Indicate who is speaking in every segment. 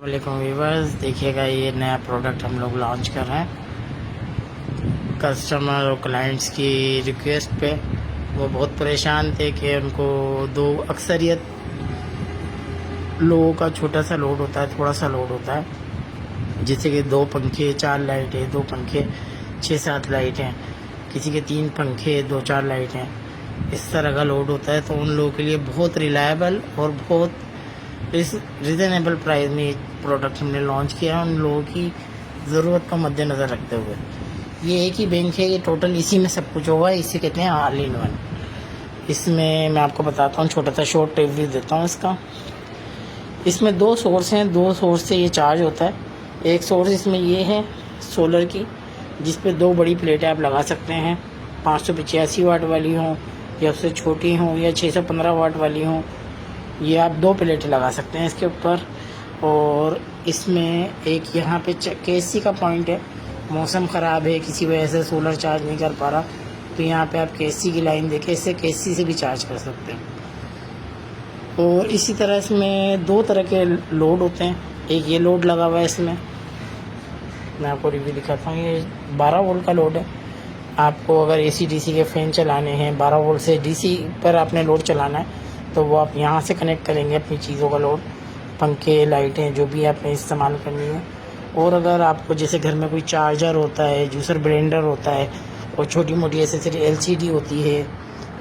Speaker 1: अस्सलामुअलैकुम व्यूअर्स, देखिएगा ये नया प्रोडक्ट हम लोग लॉन्च कर रहे हैं। कस्टमर और क्लाइंट्स की रिक्वेस्ट पे वो बहुत परेशान थे कि उनको अक्सरियत लोगों का छोटा सा लोड होता है, थोड़ा सा लोड होता है, जैसे कि 2 पंखे 4 लाइटें, 2 पंखे 6-7 लाइटें, किसी के 3 पंखे 2-4 लाइटें, इस तरह का लोड होता है। तो उन लोगों के लिए बहुत रिलायबल और बहुत इस रिजनेबल प्राइस में प्रोडक्ट हमने लॉन्च किया है, उन लोगों की ज़रूरत को मद्देनज़र रखते हुए। ये एक ही बैंक है, ये टोटल इसी में सब कुछ होगा, इसे कहते हैं ऑल इन वन। इसमें मैं आपको बताता हूँ, छोटा सा शॉर्ट रिव्यू देता हूँ इसका। इसमें 2 सोर्स हैं, 2 सोर्स से ये चार्ज होता है। एक सोर्स इसमें ये है सोलर की, जिस पे 2 बड़ी प्लेटें आप लगा सकते हैं, 585 वाट वाली हों या उससे छोटी हों या 615 वाट वाली हों, ये आप 2 प्लेटें लगा सकते हैं इसके ऊपर। और इसमें एक यहाँ पे केसी का पॉइंट है, मौसम ख़राब है, किसी वजह से सोलर चार्ज नहीं कर पा रहा, तो यहाँ पे आप केसी की लाइन देके इससे केसी से भी चार्ज कर सकते हैं। और इसी तरह इसमें 2 तरह के लोड होते हैं। एक ये लोड लगा हुआ है इसमें, मैं आपको रिव्यू दिखाता हूँ। ये 12 वोल्ट का लोड है। आपको अगर AC DC के फ़ैन चलाने हैं, 12 वोल्ट से DC पर आपने लोड चलाना है, तो वो आप यहाँ से कनेक्ट करेंगे अपनी चीज़ों का लोड, पंखे लाइटें जो भी आपने इस्तेमाल करनी है। और अगर आपको जैसे घर में कोई चार्जर होता है, जूसर ब्लेंडर होता है और छोटी मोटी एसेसरी LCD होती है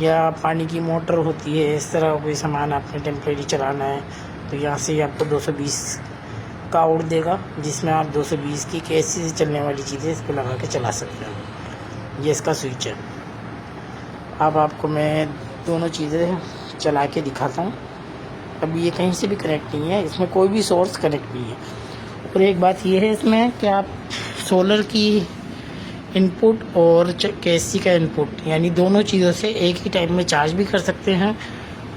Speaker 1: या पानी की मोटर होती है, इस तरह कोई सामान आपने टेम्परेरी चलाना है, तो यहाँ से आपको 220 का आउट देगा, जिसमें आप 220 की केसी से चलने वाली चीज़ें इस पर लगा के चला सकते हैं। ये इसका स्विच है। अब आपको मैं दोनों चीज़ें चला के दिखाता हूँ। अभी ये कहीं से भी कनेक्ट नहीं है, इसमें कोई भी सोर्स कनेक्ट नहीं है। और एक बात ये है इसमें कि आप सोलर की इनपुट और केसी का इनपुट, यानी दोनों चीज़ों से एक ही टाइम में चार्ज भी कर सकते हैं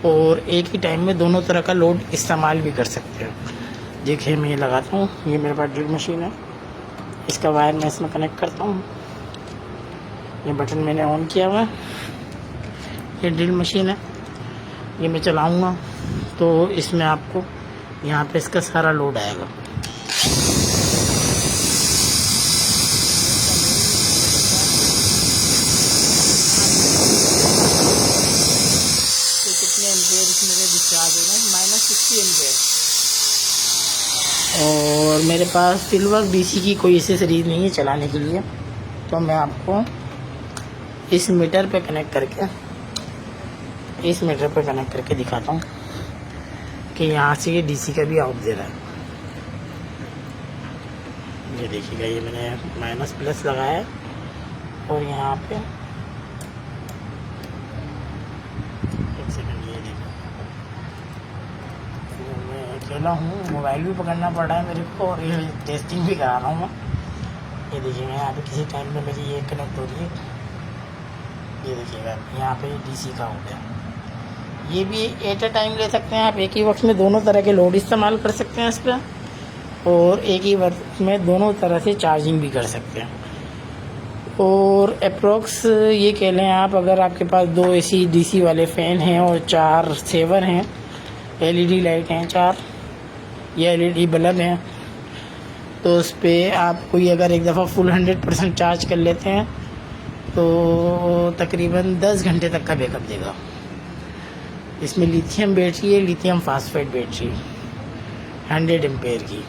Speaker 1: और एक ही टाइम में दोनों तरह का लोड इस्तेमाल भी कर सकते हैं। देखिए मैं ये लगाता हूँ, ये मेरे पास ड्रिल मशीन है, इसका वायर मैं इसमें कनेक्ट करता हूँ। ये बटन मैंने ऑन किया हुआ है, ये ड्रिल मशीन है, ये मैं चलाऊँगा तो इसमें आपको यहाँ पे इसका सारा लोड आएगा। तो कितने एम्पेयर इसमें से डिस्चार्ज हो रहे हैं? -60 एम्पेयर। और मेरे पास सिल्वर DC की कोई एसेसरीज नहीं है चलाने के लिए, तो मैं आपको इस मीटर पे कनेक्ट करके दिखाता हूँ कि यहाँ से ये DC का भी आउट दे रहा है। ये देखिएगा, ये मैंने माइनस प्लस लगाया है और यहाँ पे एक सेकंड, ये देखो मैं अकेला हूँ, मोबाइल भी पकड़ना पड़ रहा है मेरे को और ये टेस्टिंग भी करा रहा हूँ मैं। ये देखिएगा यहाँ पे किसी टाइम में मेरी ये कनेक्ट हो रही है, ये देखिएगा यहाँ पे DC का आउट है। ये भी एट अ टाइम ले सकते हैं आप, एक ही वक्त में दोनों तरह के लोड इस्तेमाल कर सकते हैं इस पर, और एक ही वक्त में दोनों तरह से चार्जिंग भी कर सकते हैं। और अप्रोक्स ये कह लें आप, अगर आपके पास 2 AC DC वाले फ़ैन हैं और 4 सेवर हैं, LED लाइट हैं 4 या LED बल्ब हैं, तो उस पर आप कोई अगर एक दफ़ा फुल 100% चार्ज कर लेते हैं तो तकरीबन 10 घंटे तक का बैकअप देगा। इसमें लिथियम बैटरी है, लिथियम फास्फेट बैटरी 100 एम्पेयर की।